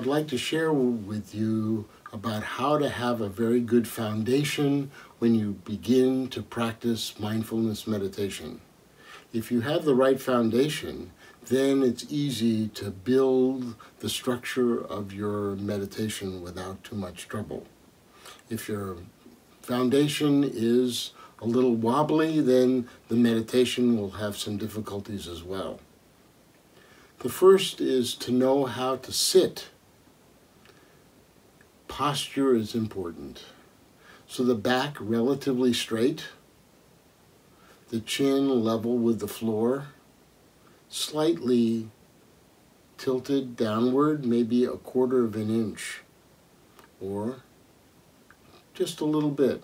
I'd like to share with you about how to have a very good foundation when you begin to practice mindfulness meditation. If you have the right foundation, then it's easy to build the structure of your meditation without too much trouble. If your foundation is a little wobbly, then the meditation will have some difficulties as well. The first is to know how to sit. Posture is important. So the back relatively straight, the chin level with the floor, slightly tilted downward, maybe 1/4 of an inch, or just a little bit.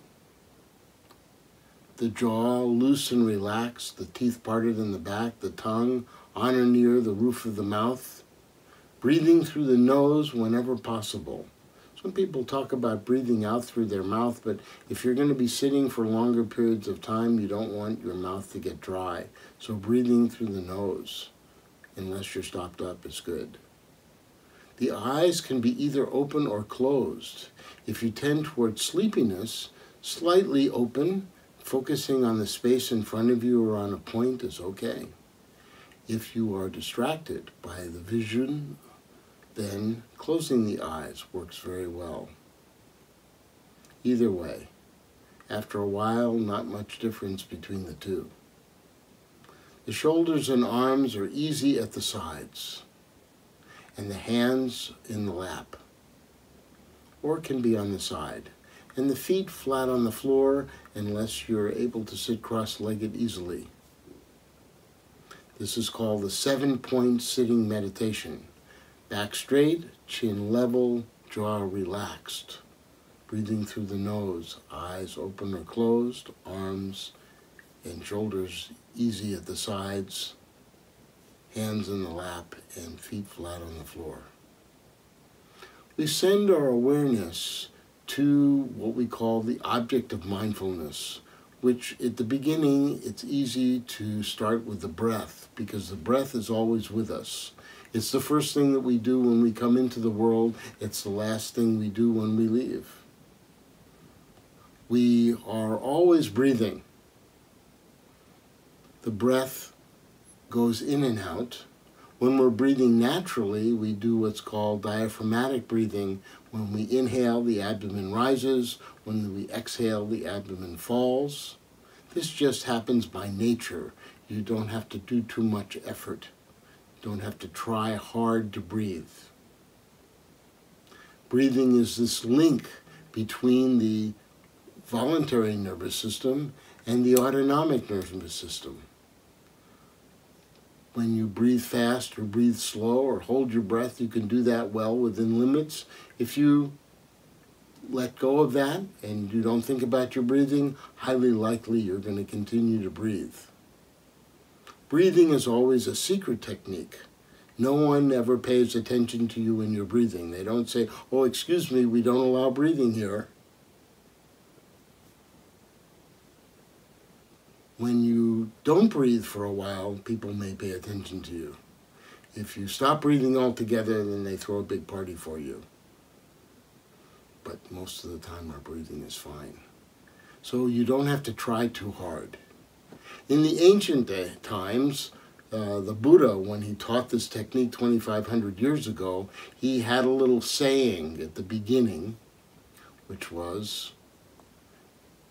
The jaw loose and relaxed, the teeth parted in the back, the tongue on or near the roof of the mouth, breathing through the nose whenever possible. Some people talk about breathing out through their mouth, but if you're going to be sitting for longer periods of time, you don't want your mouth to get dry. So breathing through the nose, unless you're stopped up, is good. The eyes can be either open or closed. If you tend towards sleepiness, slightly open, focusing on the space in front of you or on a point is okay. If you are distracted by the vision, then closing the eyes works very well. Either way, after a while, not much difference between the two. The shoulders and arms are easy at the sides, and the hands in the lap, or can be on the side, and the feet flat on the floor unless you're able to sit cross-legged easily. This is called the 7-point sitting meditation. Back straight, chin level, jaw relaxed. Breathing through the nose, eyes open or closed, arms and shoulders easy at the sides, hands in the lap, and feet flat on the floor. We send our awareness to what we call the object of mindfulness, which at the beginning it's easy to start with the breath because the breath is always with us. It's the first thing that we do when we come into the world. It's the last thing we do when we leave. We are always breathing. The breath goes in and out. When we're breathing naturally, we do what's called diaphragmatic breathing. When we inhale, the abdomen rises. When we exhale, the abdomen falls. This just happens by nature. You don't have to do too much effort. You don't have to try hard to breathe. Breathing is this link between the voluntary nervous system and the autonomic nervous system. When you breathe fast or breathe slow or hold your breath, you can do that well within limits. If you let go of that and you don't think about your breathing, highly likely you're going to continue to breathe. Breathing is always a secret technique. No one ever pays attention to you when you're breathing. They don't say, "Oh, excuse me, we don't allow breathing here." When you don't breathe for a while, people may pay attention to you. If you stop breathing altogether, then they throw a big party for you. But most of the time, our breathing is fine. So you don't have to try too hard. In the ancient times, the Buddha, when he taught this technique 2,500 years ago, he had a little saying at the beginning, which was,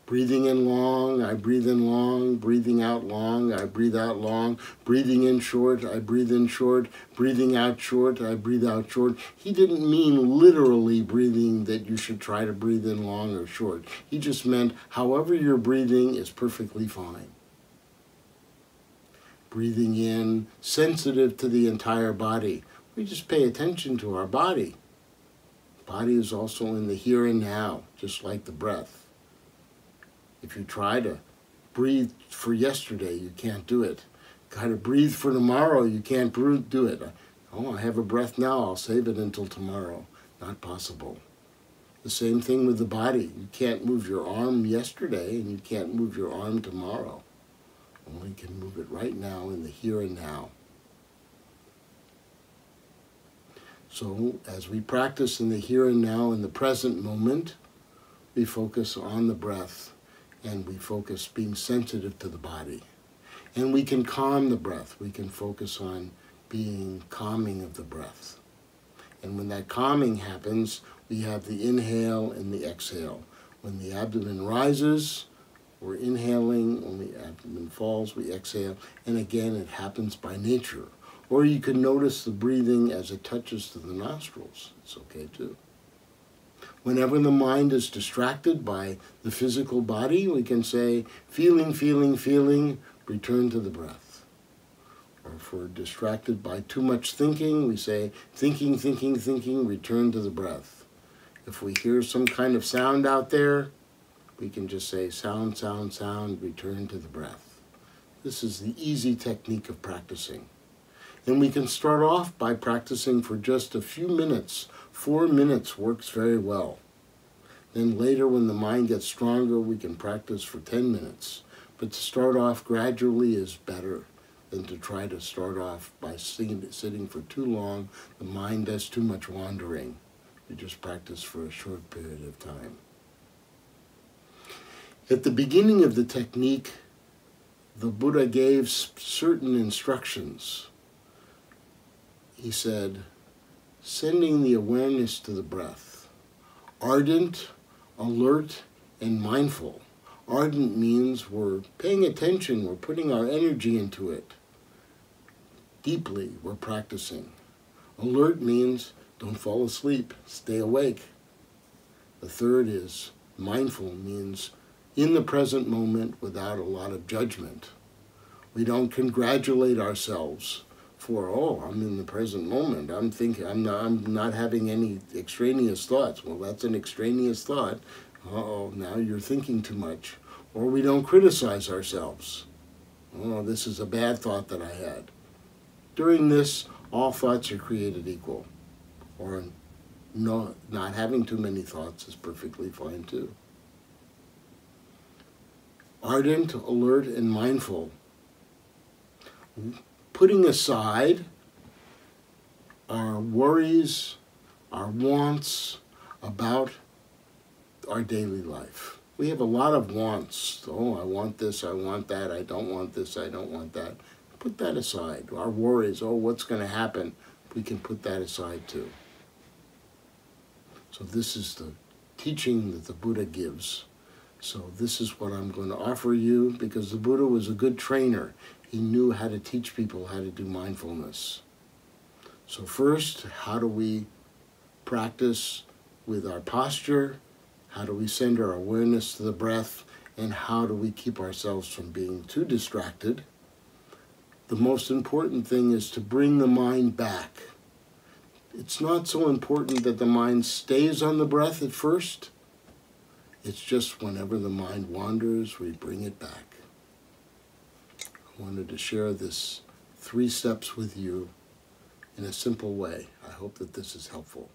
breathing in long, I breathe in long. Breathing out long, I breathe out long. Breathing in short, I breathe in short. Breathing out short, I breathe out short. He didn't mean literally breathing that you should try to breathe in long or short. He just meant however you're breathing is perfectly fine. Breathing in, sensitive to the entire body. We just pay attention to our body. Body is also in the here and now, just like the breath. If you try to breathe for yesterday, you can't do it. Try to breathe for tomorrow, you can't do it. Oh, I have a breath now, I'll save it until tomorrow. Not possible. The same thing with the body. You can't move your arm yesterday, and you can't move your arm tomorrow. Only can move it right now in the here and now. So as we practice in the here and now, in the present moment, we focus on the breath and we focus being sensitive to the body. And we can calm the breath. We can focus on being calming of the breath. And when that calming happens, we have the inhale and the exhale. When the abdomen rises, we're inhaling. When the abdomen falls, we exhale. And again, it happens by nature. Or you can notice the breathing as it touches to the nostrils. It's okay too. Whenever the mind is distracted by the physical body, we can say, feeling, feeling, feeling, return to the breath. Or if we're distracted by too much thinking, we say, thinking, thinking, thinking, return to the breath. If we hear some kind of sound out there, we can just say, sound, sound, sound, return to the breath. This is the easy technique of practicing. And we can start off by practicing for just a few minutes. 4 minutes works very well. Then later, when the mind gets stronger, we can practice for 10 minutes. But to start off gradually is better than to try to start off by sitting for too long. The mind does too much wandering. We just practice for a short period of time. At the beginning of the technique, the Buddha gave certain instructions. He said, sending the awareness to the breath. Ardent, alert, and mindful. Ardent means we're paying attention, we're putting our energy into it. Deeply, we're practicing. Alert means don't fall asleep, stay awake. The third is mindful, means in the present moment without a lot of judgment. We don't congratulate ourselves for, oh, I'm in the present moment. I'm thinking, I'm not having any extraneous thoughts. Well, that's an extraneous thought. Uh-oh, now you're thinking too much. Or we don't criticize ourselves. Oh, this is a bad thought that I had. During this, all thoughts are created equal. Or not having too many thoughts is perfectly fine too. Ardent, alert, and mindful. Putting aside our worries, our wants about our daily life. We have a lot of wants. Oh, I want this, I want that, I don't want this, I don't want that. Put that aside. Our worries, oh, what's going to happen? We can put that aside too. So this is the teaching that the Buddha gives. So this is what I'm going to offer you, because the Buddha was a good trainer. He knew how to teach people how to do mindfulness. So first, how do we practice with our posture? How do we send our awareness to the breath? And how do we keep ourselves from being too distracted? The most important thing is to bring the mind back. It's not so important that the mind stays on the breath at first. It's just whenever the mind wanders, we bring it back. I wanted to share this 3 steps with you in a simple way. I hope that this is helpful.